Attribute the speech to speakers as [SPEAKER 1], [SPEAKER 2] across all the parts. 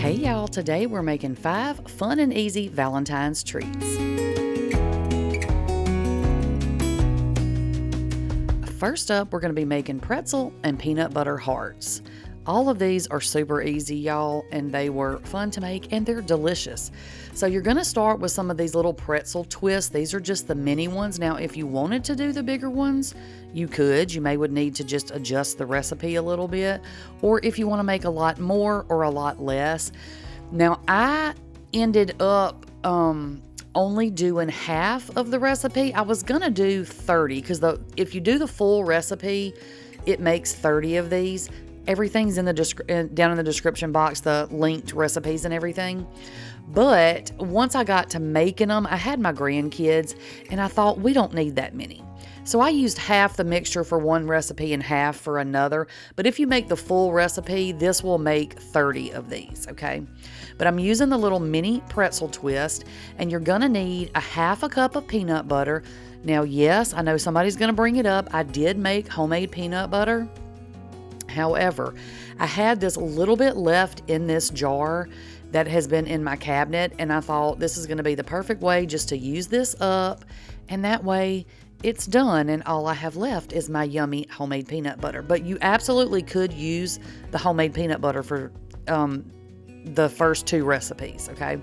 [SPEAKER 1] Hey y'all, today we're making 5 fun and easy Valentine's treats. First up, we're going to be making pretzel and peanut butter hearts. All of these are super easy, y'all, and they were fun to make and they're delicious. So you're going to start with some of these little pretzel twists. These are just the mini ones. Now, if you wanted to do the bigger ones, you could. You would need to just adjust the recipe a little bit. Or if you want to make a lot more or a lot less. Now, I ended up only doing half of the recipe. I was going to do 30 because if you do the full recipe, it makes 30 of these. Everything's in the down in the description box, the linked recipes and everything. But once I got to making them, I had my grandkids and I thought we don't need that many. So I used half the mixture for one recipe and half for another. But if you make the full recipe, this will make 30 of these, okay? But I'm using the little mini pretzel twist, and you're gonna need a half a cup of peanut butter. Now, yes, I know somebody's gonna bring it up. I did make homemade peanut butter. However, I had this little bit left in this jar that has been in my cabinet, and I thought this is going to be the perfect way just to use this up, and that way it's done, and all I have left is my yummy homemade peanut butter. But you absolutely could use the homemade peanut butter for the first 2 recipes, okay?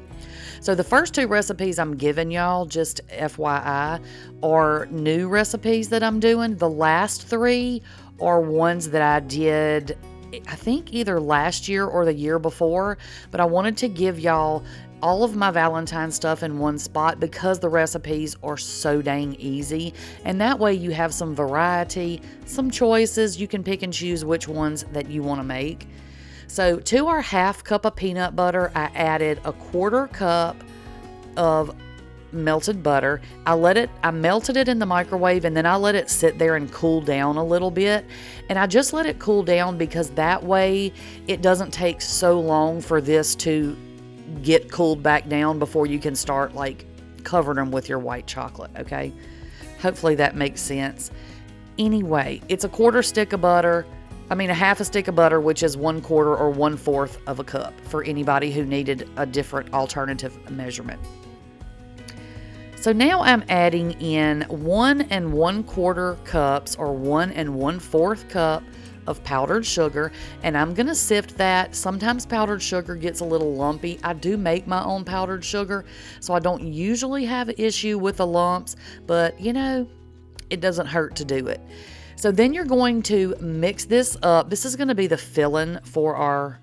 [SPEAKER 1] So the first 2 recipes I'm giving y'all, just FYI, are new recipes that I'm doing. The last 3 are ones that I did, I think either last year or the year before, but I wanted to give y'all all of my Valentine stuff in one spot because the recipes are so dang easy, and that way you have some variety, some choices. You can pick and choose which ones that you want to make. So to our half cup of peanut butter, I added a 1/4 cup of melted butter. I melted it in the microwave, and then I let it sit there and cool down a little bit. And I just let it cool down because that way it doesn't take so long for this to get cooled back down before you can start like covering them with your white chocolate, okay? Hopefully that makes sense. Anyway, it's a half a stick of butter, which is 1/4 or 1/4 of a cup for anybody who needed a different alternative measurement. So now I'm adding in 1 1/4 cups or 1 1/4 cup of powdered sugar, and I'm going to sift that. Sometimes powdered sugar gets a little lumpy. I do make my own powdered sugar, so I don't usually have an issue with the lumps, but you know, it doesn't hurt to do it. So then you're going to mix this up. This is going to be the filling for our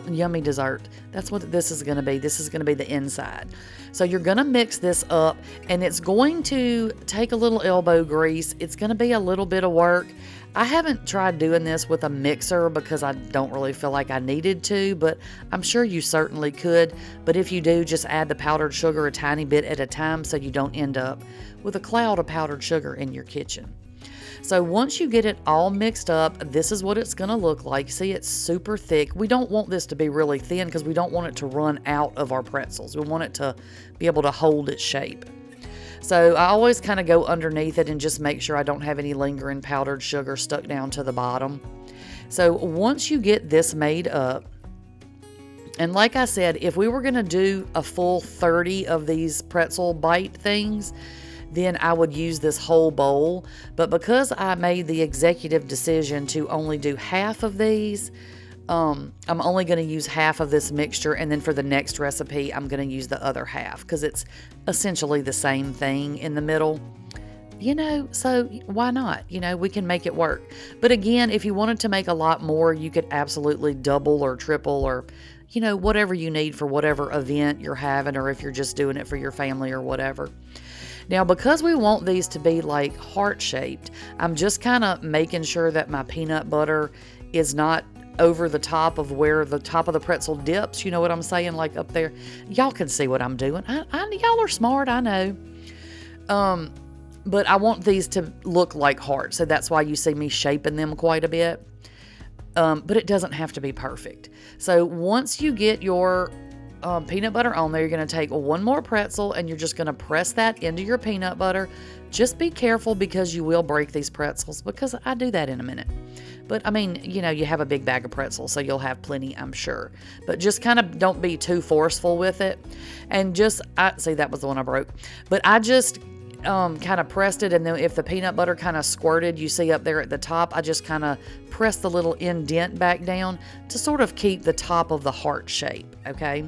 [SPEAKER 1] yummy dessert. That's what this is going to be. This is going to be the inside. So you're going to mix this up, and it's going to take a little elbow grease. It's going to be a little bit of work. I haven't tried doing this with a mixer because I don't really feel like I needed to, but I'm sure you certainly could. But if you do, just add the powdered sugar a tiny bit at a time so you don't end up with a cloud of powdered sugar in your kitchen. So once you get it all mixed up, this is what it's going to look like. See, it's super thick. We don't want this to be really thin because we don't want it to run out of our pretzels. We want it to be able to hold its shape. So I always kind of go underneath it and just make sure I don't have any lingering powdered sugar stuck down to the bottom. So once you get this made up, and like I said, if we were going to do a full 30 of these pretzel bite things, then I would use this whole bowl. But because I made the executive decision to only do half of these, I'm only going to use half of this mixture, and then for the next recipe, I'm going to use the other half because it's essentially the same thing in the middle. You know, so why not? You know, we can make it work. But again, if you wanted to make a lot more, you could absolutely double or triple or, you know, whatever you need for whatever event you're having, or if you're just doing it for your family or whatever. Now, because we want these to be like heart-shaped, I'm just kind of making sure that my peanut butter is not over the top of where the top of the pretzel dips. You know what I'm saying? Like up there. Y'all can see what I'm doing. Y'all are smart, I know. But I want these to look like hearts, so that's why you see me shaping them quite a bit. But it doesn't have to be perfect. So once you get your peanut butter on there, you're going to take one more pretzel and you're just going to press that into your peanut butter. Just be careful because you will break these pretzels, because I do that in a minute. But I mean, you know, you have a big bag of pretzels, so you'll have plenty, I'm sure. But just kind of don't be too forceful with it. And just, see, that was the one I broke. But I just kind of pressed it, and then if the peanut butter kind of squirted, you see up there at the top, I just kind of pressed the little indent back down to sort of keep the top of the heart shape, okay?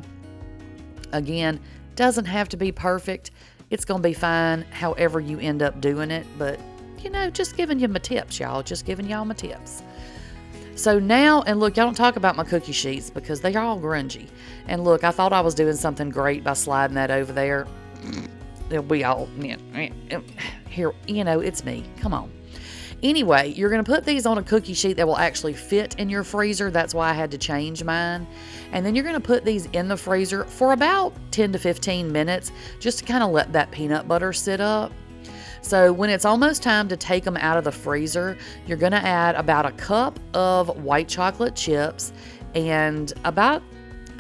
[SPEAKER 1] Again, doesn't have to be perfect. It's going to be fine however you end up doing it, but, you know, just giving you my tips, y'all. Just giving y'all my tips. So now, and look, y'all don't talk about my cookie sheets because they are all grungy. And look, I thought I was doing something great by sliding that over there. We all, here, you know, it's me. Come on. Anyway, you're going to put these on a cookie sheet that will actually fit in your freezer. That's why I had to change mine. And then you're going to put these in the freezer for about 10 to 15 minutes just to kind of let that peanut butter sit up. So when it's almost time to take them out of the freezer, you're going to add about a cup of white chocolate chips and about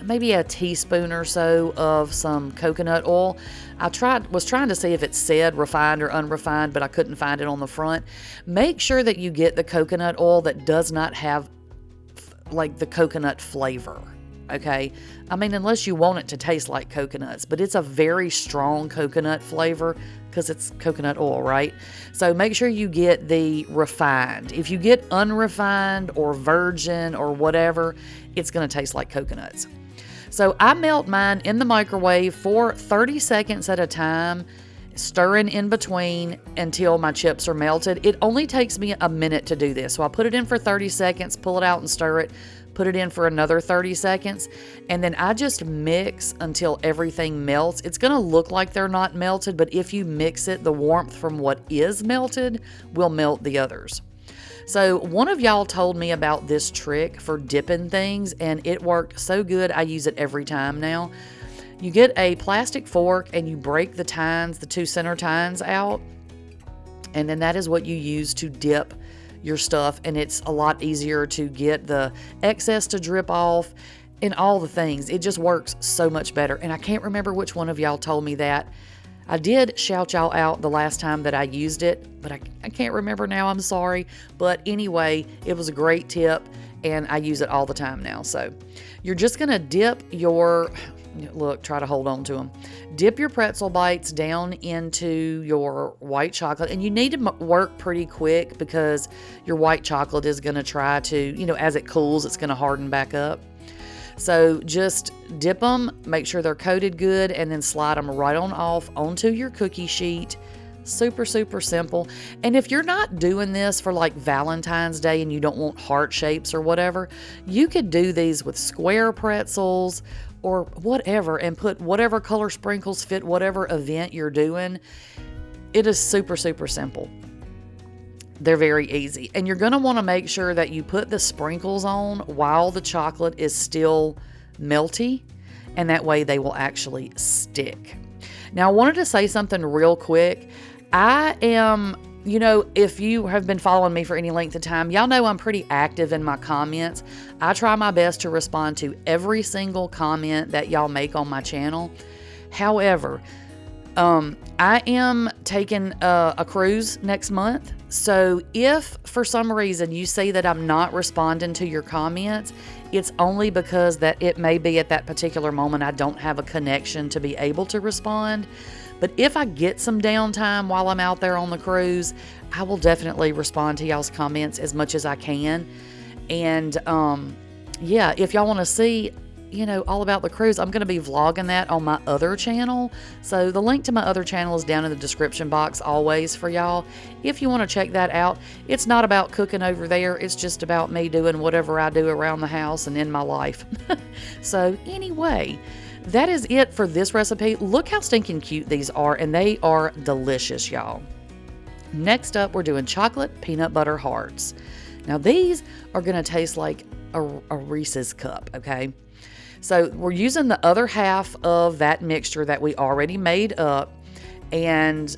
[SPEAKER 1] maybe a teaspoon or so of some coconut oil. I was trying to see if it said refined or unrefined, but I couldn't find it on the front. Make sure that you get the coconut oil that does not have like the coconut flavor. Okay, I mean, unless you want it to taste like coconuts, but it's a very strong coconut flavor because it's coconut oil, right? So make sure you get the refined. If you get unrefined or virgin or whatever, it's going to taste like coconuts. So I melt mine in the microwave for 30 seconds at a time, stirring in between until my chips are melted. It only takes me a minute to do this. So I'll put it in for 30 seconds, pull it out and stir it, put it in for another 30 seconds, and then I just mix until everything melts. It's going to look like they're not melted, but if you mix it, the warmth from what is melted will melt the others. So one of y'all told me about this trick for dipping things, and it worked so good. I use it every time now. You get a plastic fork and you break the tines, the two center tines out, and then that is what you use to dip your stuff, and it's a lot easier to get the excess to drip off and all the things. It just works so much better, and I can't remember which one of y'all told me that. I did shout y'all out the last time that I used it, but I can't remember now. I'm sorry. But anyway, it was a great tip, and I use it all the time now. So you're just going to dip your, look, try to hold on to them. Dip your pretzel bites down into your white chocolate, and you need to work pretty quick because your white chocolate is going to try to, as it cools, it's going to harden back up. So just dip them, make sure they're coated good, and then slide them right on off onto your cookie sheet. Super, super simple. And if you're not doing this for like Valentine's Day and you don't want heart shapes or whatever, you could do these with square pretzels or whatever and put whatever color sprinkles fit whatever event you're doing. It is super, super simple. They're very easy. And you're going to want to make sure that you put the sprinkles on while the chocolate is still melty, and that way they will actually stick. Now, I wanted to say something real quick. I am, if you have been following me for any length of time, y'all know I'm pretty active in my comments. I try my best to respond to every single comment that y'all make on my channel. However, I am taking a cruise next month. So if for some reason you see that I'm not responding to your comments, it's only because that it may be at that particular moment I don't have a connection to be able to respond. But if I get some downtime while I'm out there on the cruise, I will definitely respond to y'all's comments as much as I can. And if y'all want to see all about the cruise, I'm going to be vlogging that on my other channel. So the link to my other channel is down in the description box always for y'all. If you want to check that out, it's not about cooking over there. It's just about me doing whatever I do around the house and in my life. So anyway, that is it for this recipe. Look how stinking cute these are, and they are delicious, y'all. Next up, we're doing chocolate peanut butter hearts. Now these are going to taste like a Reese's cup, okay? So we're using the other half of that mixture that we already made up. And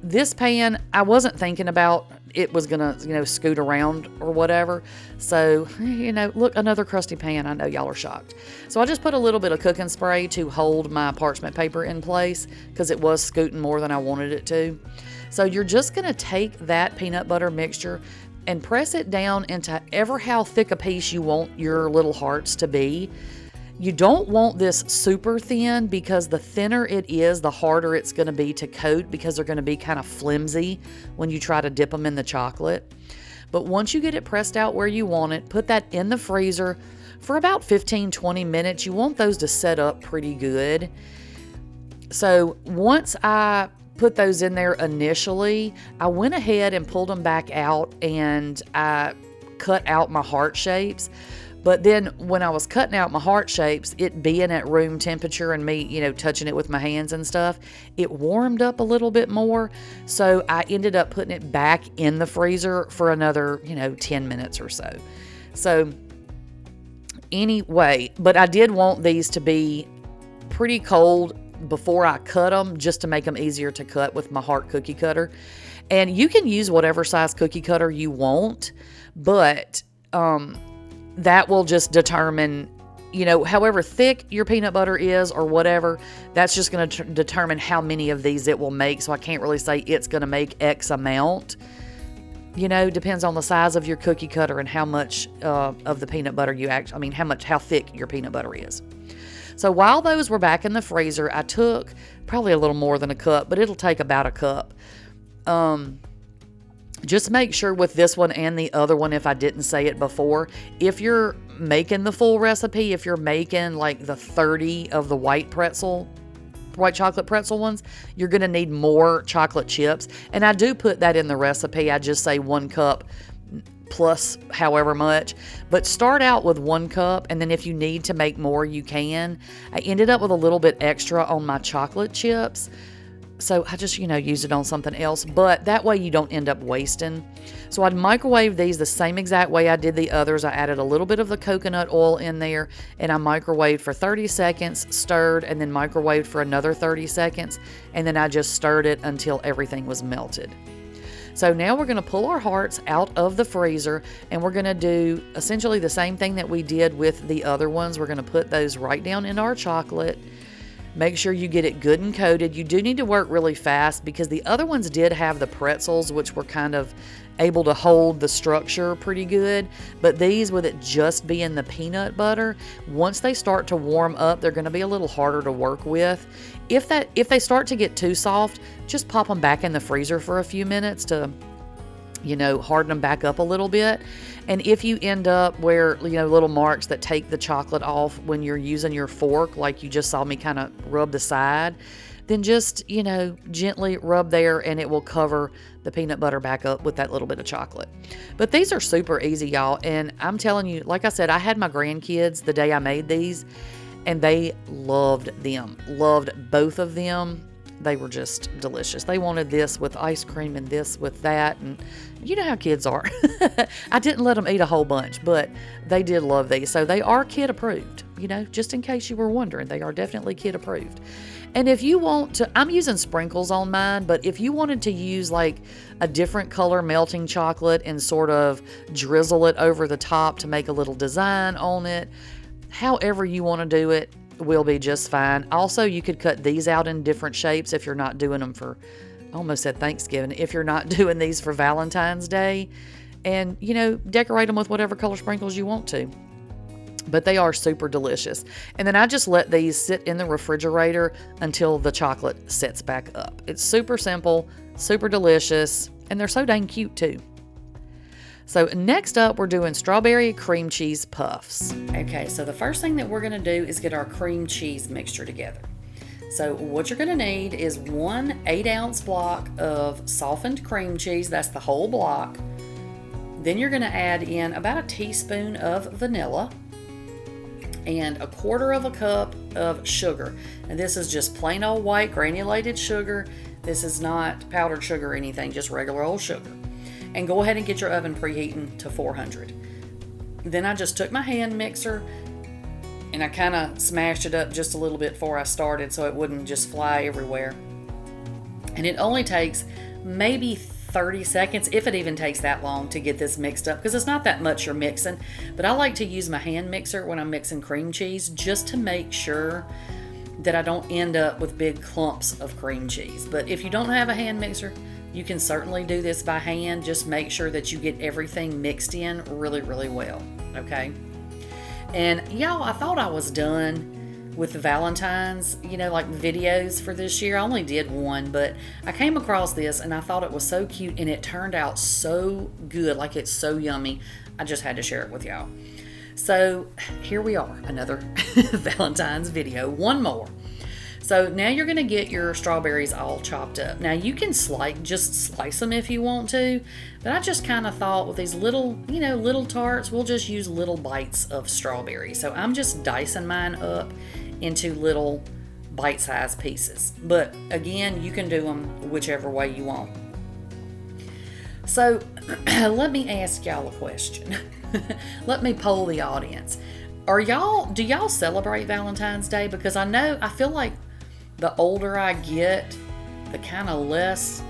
[SPEAKER 1] this pan, I wasn't thinking about it was gonna, scoot around or whatever. So, look, another crusty pan. I know y'all are shocked. So I just put a little bit of cooking spray to hold my parchment paper in place because it was scooting more than I wanted it to. So you're just gonna take that peanut butter mixture and press it down into ever how thick a piece you want your little hearts to be. You don't want this super thin because the thinner it is, the harder it's going to be to coat because they're going to be kind of flimsy when you try to dip them in the chocolate. But once you get it pressed out where you want it, put that in the freezer for about 15-20 minutes. You want those to set up pretty good. So once I put those in there initially, I went ahead and pulled them back out and I cut out my heart shapes. But then when I was cutting out my heart shapes, it being at room temperature and me, touching it with my hands and stuff, it warmed up a little bit more. So I ended up putting it back in the freezer for another, 10 minutes or so. So anyway, but I did want these to be pretty cold before I cut them, just to make them easier to cut with my heart cookie cutter. And you can use whatever size cookie cutter you want, but that will just determine, however thick your peanut butter is or whatever, that's just going to determine how many of these it will make. So I can't really say it's going to make X amount. Depends on the size of your cookie cutter and how much of the peanut butter how thick your peanut butter is. So while those were back in the freezer, I took probably a little more than a cup, but it'll take about a cup. Just make sure with this one and the other one, if I didn't say it before, if you're making the full recipe, if you're making like the 30 of the white chocolate pretzel ones, you're going to need more chocolate chips. And I do put that in the recipe. I just say 1 cup plus however much, but start out with 1 cup. And then if you need to make more, you can. I ended up with a little bit extra on my chocolate chips. So I just, use it on something else, but that way you don't end up wasting. So I'd microwave these the same exact way I did the others. I added a little bit of the coconut oil in there and I microwaved for 30 seconds, stirred, and then microwaved for another 30 seconds. And then I just stirred it until everything was melted. So now we're going to pull our hearts out of the freezer and we're going to do essentially the same thing that we did with the other ones. We're going to put those right down into our chocolate. Make sure you get it good and coated. You do need to work really fast because the other ones did have the pretzels, which were kind of able to hold the structure pretty good. But these, with it just being the peanut butter, once they start to warm up, they're going to be a little harder to work with. If they start to get too soft, just pop them back in the freezer for a few minutes to, harden them back up a little bit. And if you end up where, little marks that take the chocolate off when you're using your fork, like you just saw me kind of rub the side, then just, gently rub there and it will cover the peanut butter back up with that little bit of chocolate. But these are super easy, y'all. And I'm telling you, like I said, I had my grandkids the day I made these and they loved them, loved both of them. They were just delicious. They wanted this with ice cream and this with that. And you know how kids are. I didn't let them eat a whole bunch, but they did love these. So they are kid approved, just in case you were wondering, they are definitely kid approved. And if you want to, I'm using sprinkles on mine, but if you wanted to use like a different color melting chocolate and sort of drizzle it over the top to make a little design on it, however you want to do it, will be just fine. Also, you could cut these out in different shapes if you're not doing them for, I almost said Thanksgiving, if you're not doing these for Valentine's Day, and decorate them with whatever color sprinkles you want to. But they are super delicious. And then I just let these sit in the refrigerator until the chocolate sets back up. It's super simple, super delicious, and they're so dang cute too. So next up, we're doing strawberry cream cheese puffs. Okay, so the first thing that we're gonna do is get our cream cheese mixture together. So what you're gonna need is 1 8-ounce block of softened cream cheese, that's the whole block. Then you're gonna add in about a teaspoon of vanilla and 1/4 cup of sugar. And this is just plain old white granulated sugar. This is not powdered sugar or anything, just regular old sugar. And go ahead and get your oven preheating to 400. Then I just took my hand mixer and I kind of smashed it up just a little bit before I started so it wouldn't just fly everywhere. And it only takes maybe 30 seconds, if it even takes that long to get this mixed up, because it's not that much you're mixing. But I like to use my hand mixer when I'm mixing cream cheese just to make sure that I don't end up with big clumps of cream cheese. But if you don't have a hand mixer, you can certainly do this by hand. Just make sure that you get everything mixed in really, really well, okay? And y'all, I thought I was done with the Valentine's, like videos for this year. I only did one, but I came across this and I thought it was so cute and it turned out so good, like it's so yummy. I just had to share it with y'all. So here we are, another Valentine's video, one more. So now you're gonna get your strawberries all chopped up. Now you can just slice them if you want to, but I just kind of thought with these little, little tarts, we'll just use little bites of strawberry. So I'm just dicing mine up into little bite-sized pieces. But again, you can do them whichever way you want. So let me ask y'all a question. Let me poll the audience. Do y'all celebrate Valentine's Day? Because I feel like the older I get, the kind of less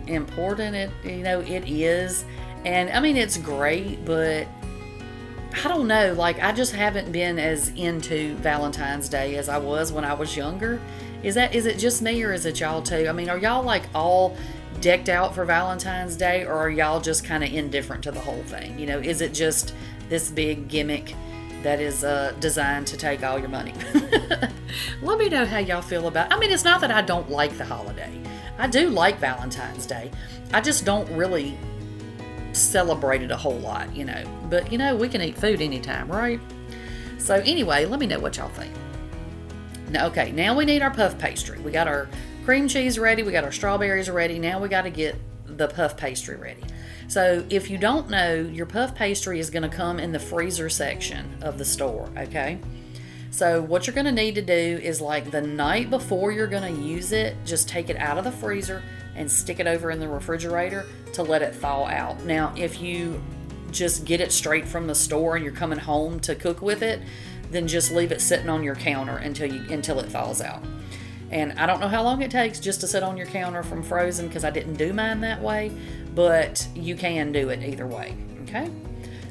[SPEAKER 1] important it is. And I mean, it's great, but I don't know, like I just haven't been as into Valentine's Day as I was when I was younger. Is it just me, or is it y'all too? I mean, are y'all like all decked out for Valentine's Day, or are y'all just kind of indifferent to the whole thing? Is it just this big gimmick that is designed to take all your money? Let me know how y'all feel about it. I mean, it's not that I don't like the holiday. I do like Valentine's Day. I just don't really celebrate it a whole lot, But, we can eat food anytime, right? So anyway, let me know what y'all think. Okay, now we need our puff pastry. We got our cream cheese ready. We got our strawberries ready. Now we got to get the puff pastry ready. So if you don't know, your puff pastry is going to come in the freezer section of the store, okay? So what you're going to need to do is, like, the night before you're going to use it, just take it out of the freezer and stick it over in the refrigerator to let it thaw out. Now, if you just get it straight from the store and you're coming home to cook with it, then just leave it sitting on your counter until it thaws out. And I don't know how long it takes just to sit on your counter from frozen, because I didn't do mine that way, but you can do it either way, okay?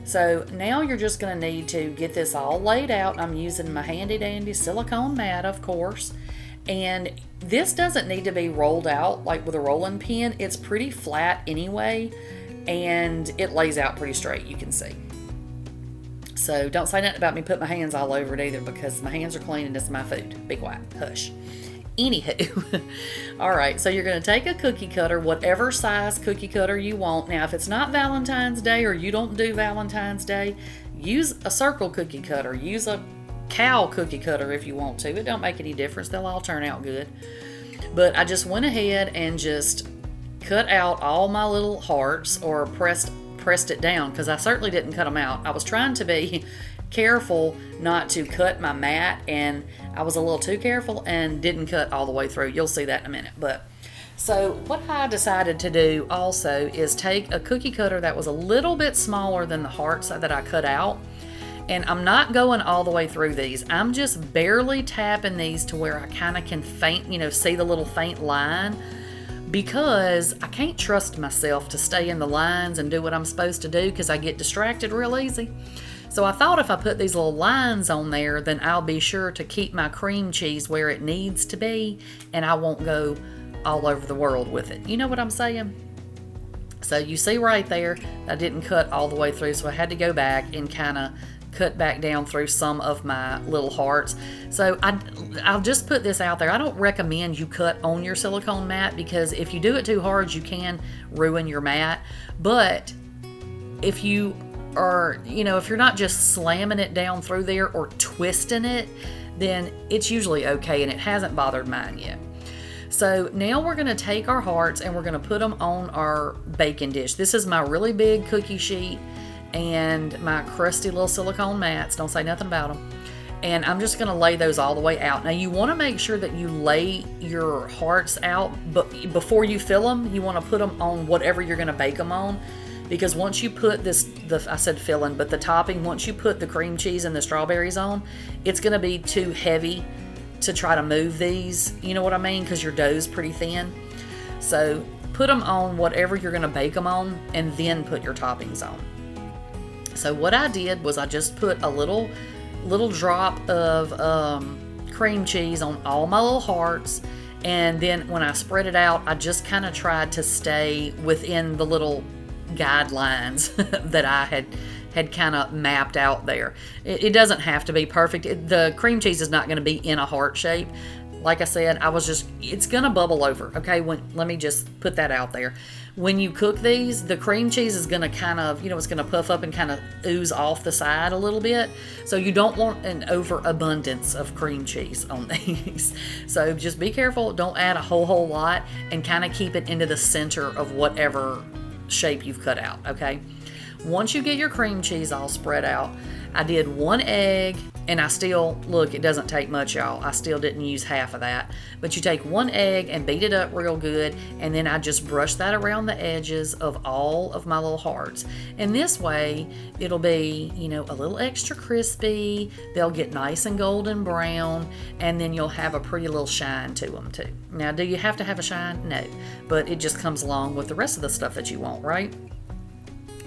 [SPEAKER 1] So now you're just going to need to get this all laid out. I'm using my handy dandy silicone mat, of course, and this doesn't need to be rolled out like with a rolling pin. It's pretty flat anyway, and it lays out pretty straight, you can see. So don't say nothing about me putting my hands all over it either, because my hands are clean and it's my food. Be quiet. Hush. Anywho, all right, so you're going to take a cookie cutter, whatever size cookie cutter you want. Now, if it's not Valentine's Day or you don't do Valentine's Day, use a circle cookie cutter. Use a cow cookie cutter if you want to. It don't make any difference. They'll all turn out good. But I just went ahead and just cut out all my little hearts, or pressed it down, because I certainly didn't cut them out. I was trying to be careful not to cut my mat, and I was a little too careful and didn't cut all the way through. You'll see that in a minute. But so what I decided to do also is take a cookie cutter that was a little bit smaller than the hearts that I cut out, and I'm not going all the way through these. I'm just barely tapping these to where I kind of can see the little faint line, because I can't trust myself to stay in the lines and do what I'm supposed to do, because I get distracted real easy. So I thought if I put these little lines on there, then I'll be sure to keep my cream cheese where it needs to be, and I won't go all over the world with it. You know what I'm saying? So you see right there, I didn't cut all the way through, so I had to go back and kind of cut back down through some of my little hearts. So I'll just put this out there. I don't recommend you cut on your silicone mat, because if you do it too hard, you can ruin your mat. But if you are, if you're not just slamming it down through there or twisting it, then it's usually okay, and it hasn't bothered mine yet. So now we're going to take our hearts and we're going to put them on our baking dish. This is my really big cookie sheet and my crusty little silicone mats. Don't say nothing about them. And I'm just going to lay those all the way out. Now you want to make sure that you lay your hearts out, but before you fill them, you want to put them on whatever you're going to bake them on. Because once you put I said filling, but the topping, once you put the cream cheese and the strawberries on, it's going to be too heavy to try to move these. You know what I mean? Because your dough's pretty thin. So put them on whatever you're going to bake them on, and then put your toppings on. So what I did was I just put a little drop of cream cheese on all my little hearts, and then when I spread it out, I just kind of tried to stay within the little guidelines that I had kind of mapped out there. It doesn't have to be perfect. The cream cheese is not going to be in a heart shape. Like I said, it's going to bubble over, okay? Let me just put that out there. When you cook these, the cream cheese is going to kind of, it's going to puff up and kind of ooze off the side a little bit. So you don't want an overabundance of cream cheese on these. So just be careful. Don't add a whole lot, and kind of keep it into the center of whatever shape you've cut out, okay? Once you get your cream cheese all spread out, I did 1 egg, and I still, look, it doesn't take much, y'all. I still didn't use half of that. But you take 1 egg and beat it up real good, and then I just brush that around the edges of all of my little hearts. And this way, it'll be, a little extra crispy. They'll get nice and golden brown, and then you'll have a pretty little shine to them too. Now, do you have to have a shine? No. But it just comes along with the rest of the stuff that you want, right?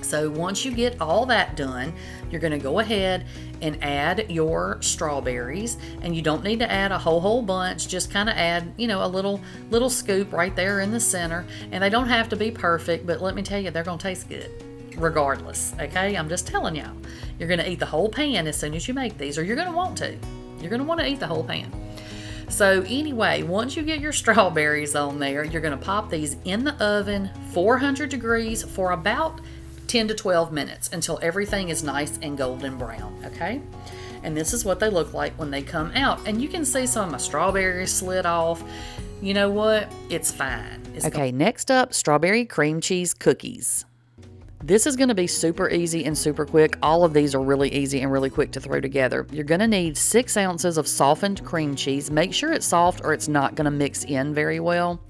[SPEAKER 1] So once you get all that done, you're going to go ahead and add your strawberries, and you don't need to add a whole bunch. Just kind of add, a little scoop right there in the center, and they don't have to be perfect, but let me tell you, they're going to taste good regardless, okay? I'm just telling y'all, you're going to eat the whole pan as soon as you make these, or you're going to want to. You're going to want to eat the whole pan. So anyway, once you get your strawberries on there, you're going to pop these in the oven, 400 degrees for about 10 to 12 minutes until everything is nice and golden brown, okay? And this is what they look like when they come out. And you can see some of my strawberries slid off. You know what? It's fine. Okay, next up, strawberry cream cheese cookies. This is going to be super easy and super quick. All of these are really easy and really quick to throw together. You're going to need 6 ounces of softened cream cheese. Make sure it's soft or it's not going to mix in very well.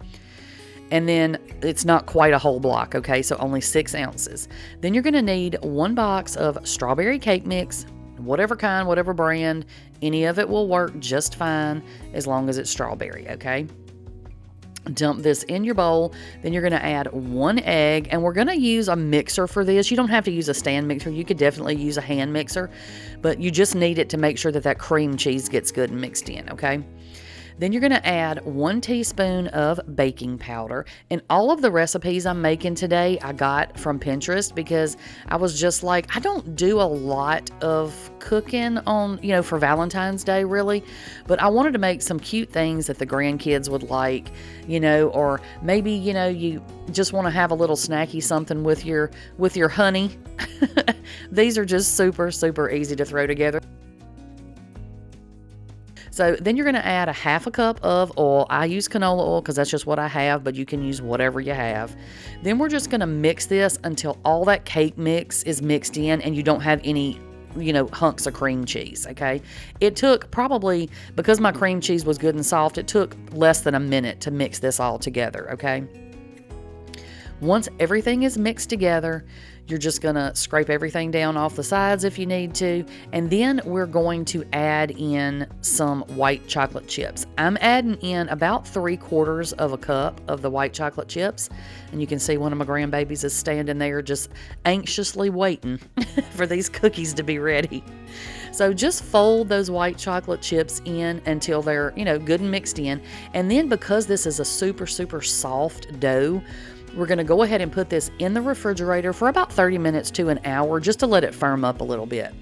[SPEAKER 1] And then it's not quite a whole block, okay? So only 6 ounces. Then you're going to need 1 box of strawberry cake mix, whatever kind, whatever brand. Any of it will work just fine as long as it's strawberry, okay? Dump this in your bowl. Then you're going to add 1 egg, and we're going to use a mixer for this. You don't have to use a stand mixer. You could definitely use a hand mixer, but you just need it to make sure that cream cheese gets good and mixed in, okay? Then you're going to add 1 teaspoon of baking powder. And all of the recipes I'm making today, I got from Pinterest, because I was just like, I don't do a lot of cooking on, for Valentine's Day really, but I wanted to make some cute things that the grandkids would like, or maybe, you just want to have a little snacky something with your honey. These are just super, super easy to throw together. So then you're going to add a 1/2 cup of oil. I use canola oil because that's just what I have, but you can use whatever you have. Then we're just going to mix this until all that cake mix is mixed in and you don't have any, hunks of cream cheese, okay? It took probably, because my cream cheese was good and soft, it took less than a minute to mix this all together, okay? Once everything is mixed together, you're just going to scrape everything down off the sides if you need to. And then we're going to add in some white chocolate chips. I'm adding in about 3/4 of a cup of the white chocolate chips. And you can see one of my grandbabies is standing there just anxiously waiting for these cookies to be ready. So just fold those white chocolate chips in until they're, good and mixed in. And then because this is a super, super soft dough, we're going to go ahead and put this in the refrigerator for about 30 minutes to an hour just to let it firm up a little bit.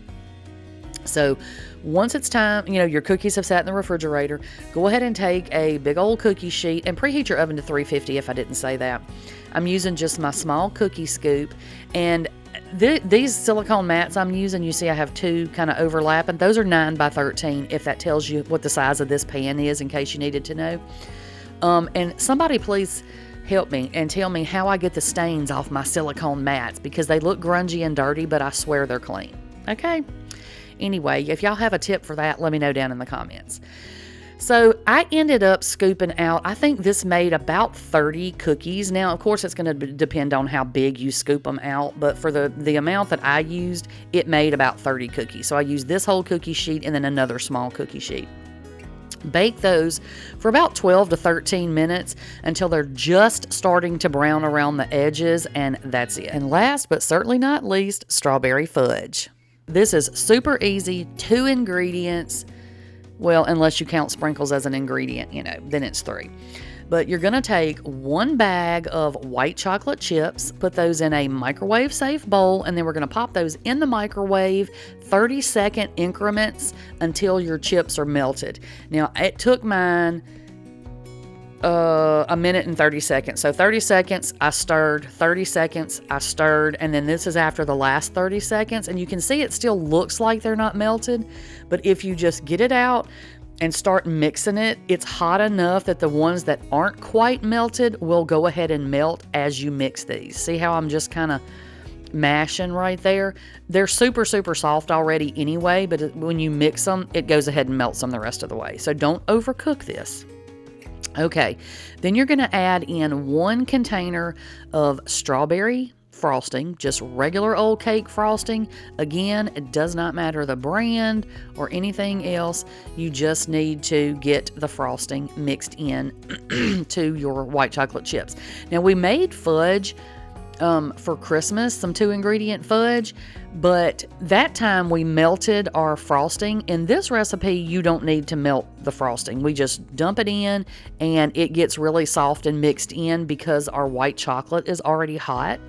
[SPEAKER 1] So once it's time, your cookies have sat in the refrigerator, go ahead and take a big old cookie sheet and preheat your oven to 350 if I didn't say that. I'm using just my small cookie scoop, and these silicone mats I'm using, you see I have 2 kind of overlapping. Those are 9 by 13 if that tells you what the size of this pan is in case you needed to know. And somebody please help me and tell me how I get the stains off my silicone mats, because they look grungy and dirty, but I swear they're clean. Okay? Anyway, if y'all have a tip for that, let me know down in the comments. So I ended up scooping out, I think this made about 30 cookies. Now, of course, it's going to depend on how big you scoop them out, but for the amount that I used, it made about 30 cookies. So I used this whole cookie sheet and then another small cookie sheet. Bake those for about 12 to 13 minutes until they're just starting to brown around the edges, and that's it. And last but certainly not least, strawberry fudge. This is super easy, 2 ingredients. Well, unless you count sprinkles as an ingredient, then it's 3. But you're going to take 1 bag of white chocolate chips, put those in a microwave safe bowl, and then we're going to pop those in the microwave 30-second increments until your chips are melted. Now, it took mine a minute and 30 seconds. So 30 seconds, I stirred, 30 seconds, I stirred, and then this is after the last 30 seconds. And you can see it still looks like they're not melted, but if you just get it out and start mixing it, it's hot enough that the ones that aren't quite melted will go ahead and melt as you mix these. See how I'm just kind of mashing right there? They're super, super soft already anyway, but when you mix them, it goes ahead and melts them the rest of the way. So don't overcook this. Okay, then you're going to add in 1 container of strawberry frosting, just regular old cake frosting. Again, it does not matter the brand or anything else. You just need to get the frosting mixed in to your white chocolate chips. Now, we made fudge for Christmas, some 2-ingredient fudge, but that time we melted our frosting. In this recipe, you don't need to melt the frosting. We just dump it in and it gets really soft and mixed in because our white chocolate is already hot.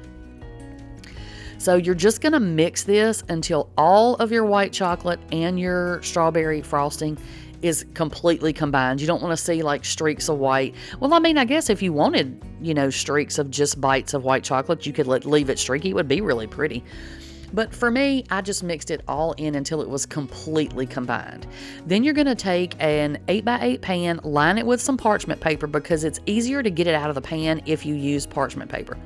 [SPEAKER 1] So you're just going to mix this until all of your white chocolate and your strawberry frosting is completely combined. You don't want to see like streaks of white. Well, I mean, I guess if you wanted, streaks of just bites of white chocolate, you could leave it streaky. It would be really pretty. But for me, I just mixed it all in until it was completely combined. Then you're going to take an 8x8 pan, line it with some parchment paper because it's easier to get it out of the pan if you use parchment paper.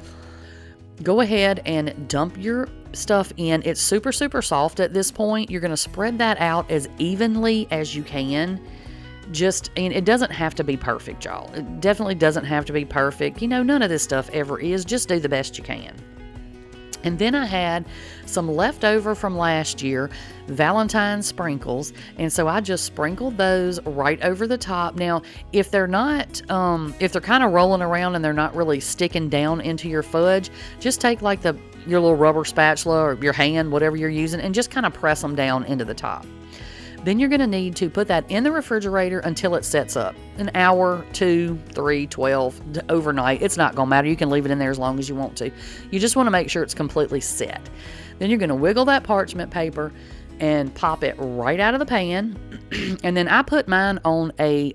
[SPEAKER 1] Go ahead and dump your stuff in. It's super, super soft at this point. You're going to spread that out as evenly as you can. And it doesn't have to be perfect, y'all. It definitely doesn't have to be perfect. None of this stuff ever is. Just do the best you can. And then I had some leftover from last year, Valentine sprinkles, and so I just sprinkled those right over the top. Now, if they're not, if they're kind of rolling around and they're not really sticking down into your fudge, just take like your little rubber spatula or your hand, whatever you're using, and just kind of press them down into the top. Then you're going to need to put that in the refrigerator until it sets up. An hour, 2, 3, 12, overnight. It's not going to matter. You can leave it in there as long as you want to. You just want to make sure it's completely set. Then you're going to wiggle that parchment paper and pop it right out of the pan. And then I put mine on a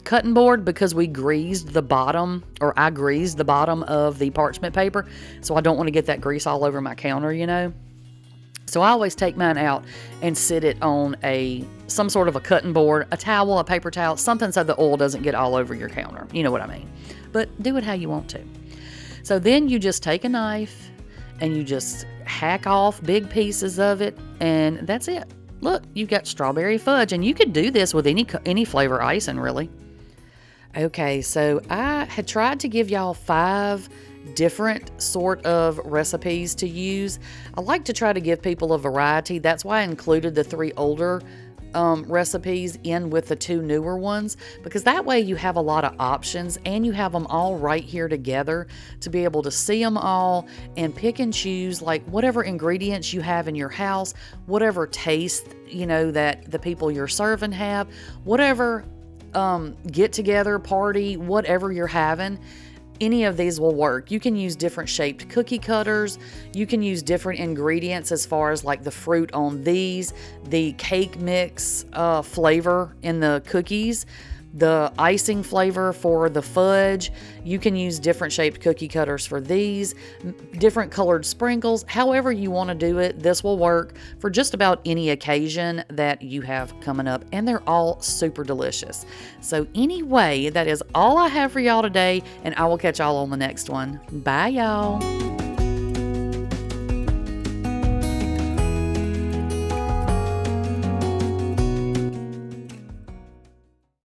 [SPEAKER 1] cutting board because I greased the bottom of the parchment paper. So I don't want to get that grease all over my counter, So I always take mine out and sit it on some sort of a cutting board, a towel, a paper towel, something so the oil doesn't get all over your counter. You know what I mean? But do it how you want to. So then you just take a knife and you just hack off big pieces of it, and that's it. Look, you've got strawberry fudge, and you could do this with any flavor icing, really. Okay, so I had tried to give y'all 5 different sort of recipes to use. I like to try to give people a variety. That's why I included the 3 older recipes in with the 2 newer ones, because that way you have a lot of options and you have them all right here together to be able to see them all and pick and choose like whatever ingredients you have in your house, whatever taste that the people you're serving have, whatever get together, party, whatever you're having. Any of these will work. You can use different shaped cookie cutters. You can use different ingredients as far as like the fruit on these, the cake mix flavor in the cookies, the icing flavor for the fudge. You can use different shaped cookie cutters for these, different colored sprinkles. However you want to do it, this will work for just about any occasion that you have coming up, and they're all super delicious. So anyway, that is all I have for y'all today, and I will catch y'all on the next one. Bye, y'all.